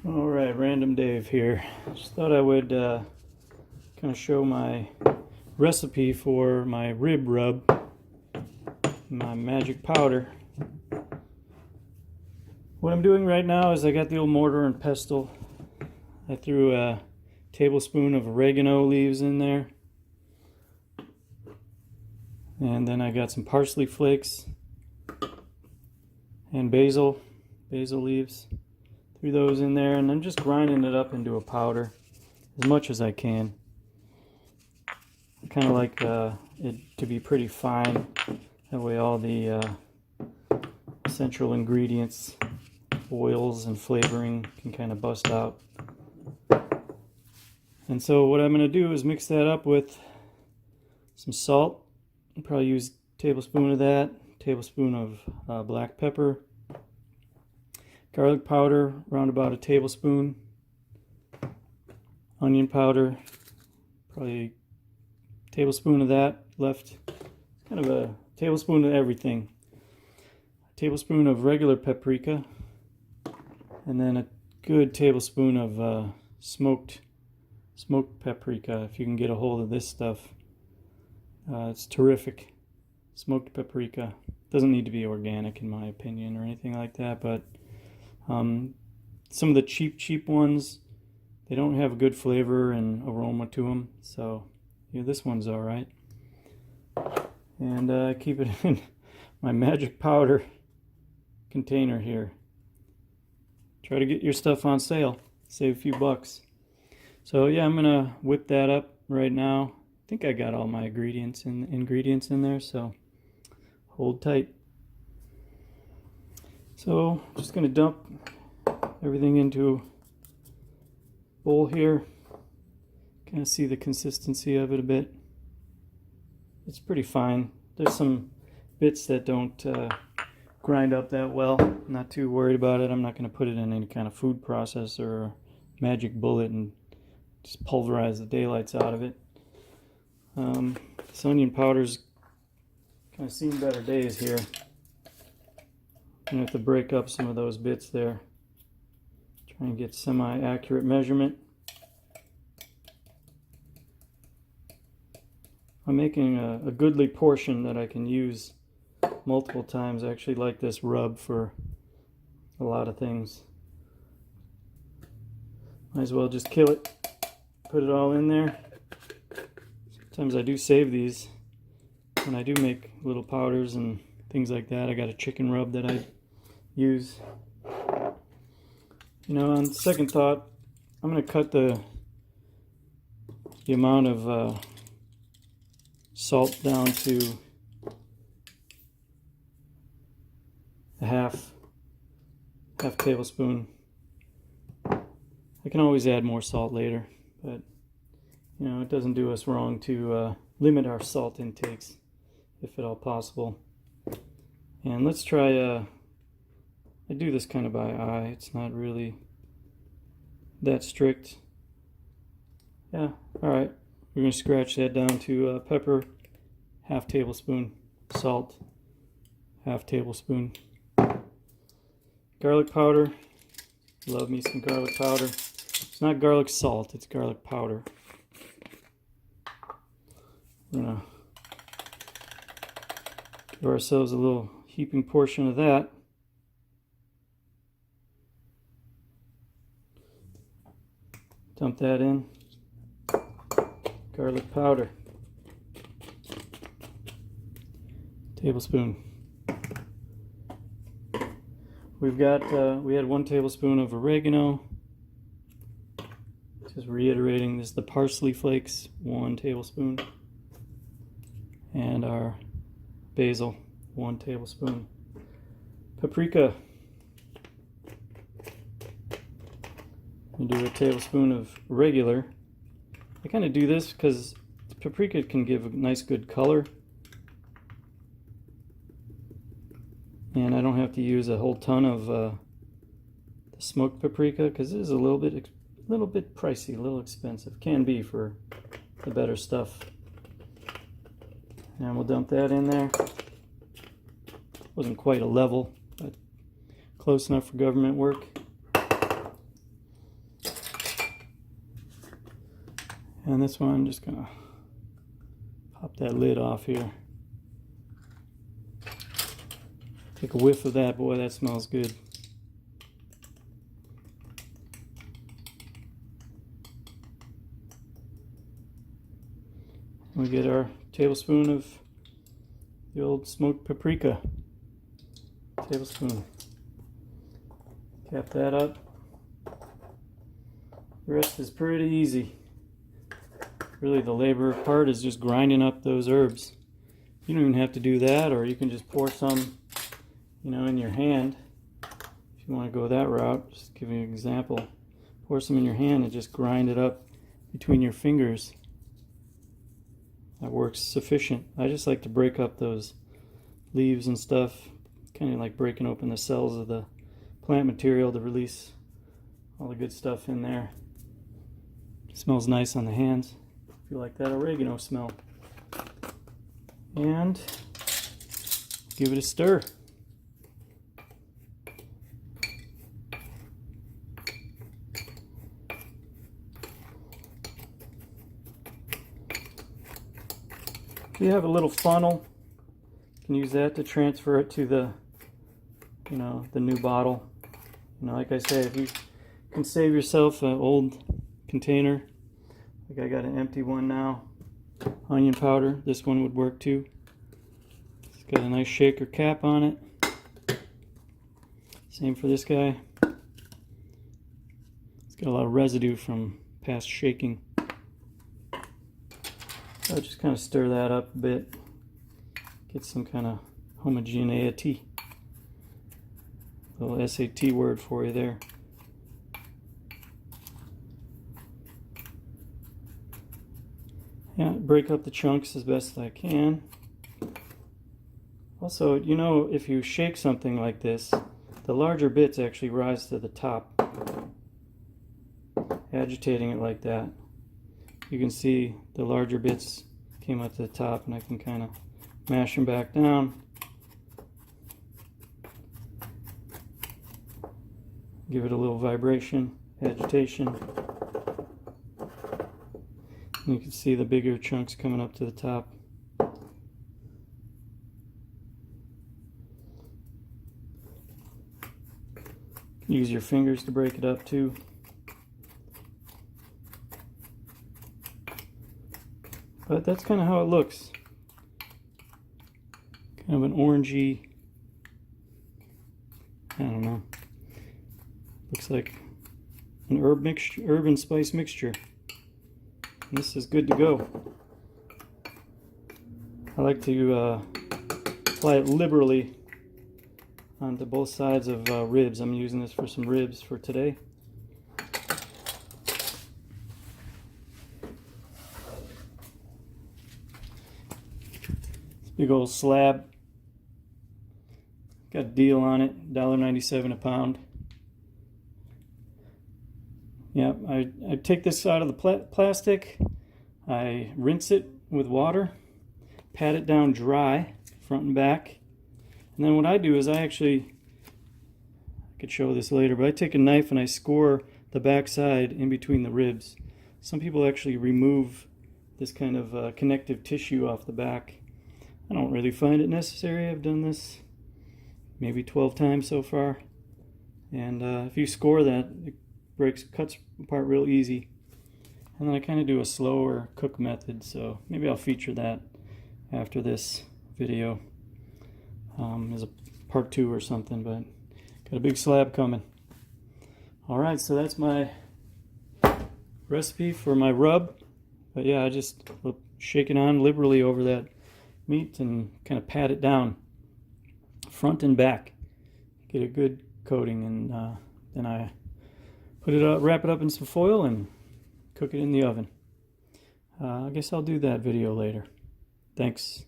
Alright, Random Dave here. Just thought I would kind of show my recipe for my rib rub, my magic powder. What I'm doing right now is I got the old mortar and pestle. I threw a tablespoon of oregano leaves in there. And then I got some parsley flakes and basil leaves. Threw those in there, and I'm just grinding it up into a powder as much as I can. I kind of like it to be pretty fine. That way all the essential ingredients, oils and flavoring can kind of bust out. And so what I'm going to do is mix that up with some salt. I'll probably use a tablespoon of that, tablespoon of black pepper, garlic powder, around about a tablespoon, onion powder, probably a tablespoon of that left, kind of a tablespoon of everything, a tablespoon of regular paprika, and then a good tablespoon of smoked paprika. If you can get a hold of this stuff, it's terrific. Smoked paprika doesn't need to be organic in my opinion or anything like that, but some of the cheap ones, they don't have a good flavor and aroma to them, so yeah, this one's all right. And I keep it in my magic powder container here. Try to get your stuff on sale, save a few bucks. So yeah, I'm gonna whip that up right now. I think I got all my ingredients in there, so hold tight. So just going to dump everything into a bowl here. Kind of see the consistency of it a bit. It's pretty fine. There's some bits that don't grind up that well. I'm not too worried about it. I'm not going to put it in any kind of food processor or magic bullet and just pulverize the daylights out of it. This onion powder's kind of seen better days here. I'm going to have to break up some of those bits there. Try and get semi-accurate measurement. I'm making a goodly portion that I can use multiple times. I actually like this rub for a lot of things. Might as well just kill it. Put it all in there. Sometimes I do save these when I do make little powders and things like that. I got a chicken rub that I use. You know, on second thought, I'm going to cut the amount of salt down to a half tablespoon. I can always add more salt later, but you know, it doesn't do us wrong to limit our salt intakes if at all possible. And let's try, I do this kind of by eye. It's not really that strict. Yeah, alright. We're going to scratch that down to pepper, half tablespoon, salt, half tablespoon. Garlic powder. Love me some garlic powder. It's not garlic salt, it's garlic powder. We're going to give ourselves a little heaping portion of that. Dump that in. Garlic powder. Tablespoon. We've got, we had 1 tablespoon of oregano. Just reiterating, this is the parsley flakes, 1 tablespoon. And our basil, 1 tablespoon. Paprika. You do a tablespoon of regular. I kind of do this because paprika can give a nice good color. And I don't have to use a whole ton of the smoked paprika because it is a little bit pricey, a little expensive. Can be for the better stuff. And we'll dump that in there. Wasn't quite a level, but close enough for government work. And this one, I'm just gonna pop that lid off here. Take a whiff of that. Boy, that smells good. We get our tablespoon of the old smoked paprika. Tablespoon. Cap that up. The rest is pretty easy. Really, the labor part is just grinding up those herbs. You don't even have to do that, or you can just pour some, you know, in your hand. If you want to go that route, just give you an example. Pour some in your hand and just grind it up between your fingers. That works sufficient. I just like to break up those leaves and stuff, kind of like breaking open the cells of the plant material to release all the good stuff in there. It smells nice on the hands. If you like that oregano smell. And give it a stir. If you have a little funnel, you can use that to transfer it to the, you know, the new bottle. You know, like I say, if you can save yourself an old container, like I got an empty one now, onion powder, this one would work too. It's got a nice shaker cap on it. Same for this guy. It's got a lot of residue from past shaking. So just kind of stir that up a bit, get some kind of homogeneity. Little SAT word for you there. Yeah, break up the chunks as best I can. Also, you know, if you shake something like this, the larger bits actually rise to the top. Agitating it like that, you can see the larger bits came up to the top, and I can kind of mash them back down. Give it a little vibration, agitation. And you can see the bigger chunks coming up to the top. Use your fingers to break it up too. But that's kind of how it looks. Kind of an orangey, I don't know. Looks like an herb and spice mixture. And this is good to go. I like to apply it liberally onto both sides of ribs. I'm using this for some ribs for today. Big old slab. Got a deal on it, $1.97 a pound. Yeah, I take this out of the plastic, I rinse it with water, pat it down dry, front and back. And then what I do is I could show this later, but I take a knife and I score the back side in between the ribs. Some people actually remove this kind of connective tissue off the back. I don't really find it necessary. I've done this maybe 12 times so far. And if you score that, it cuts apart real easy. And then I kind of do a slower cook method, so maybe I'll feature that after this video as a part 2 or something, but got a big slab coming. Alright, so that's my recipe for my rub. But yeah, I just shake it on liberally over that meat and kind of pat it down front and back, get a good coating, and then I put it up, wrap it up in some foil and cook it in the oven. I guess I'll do that video later. Thanks.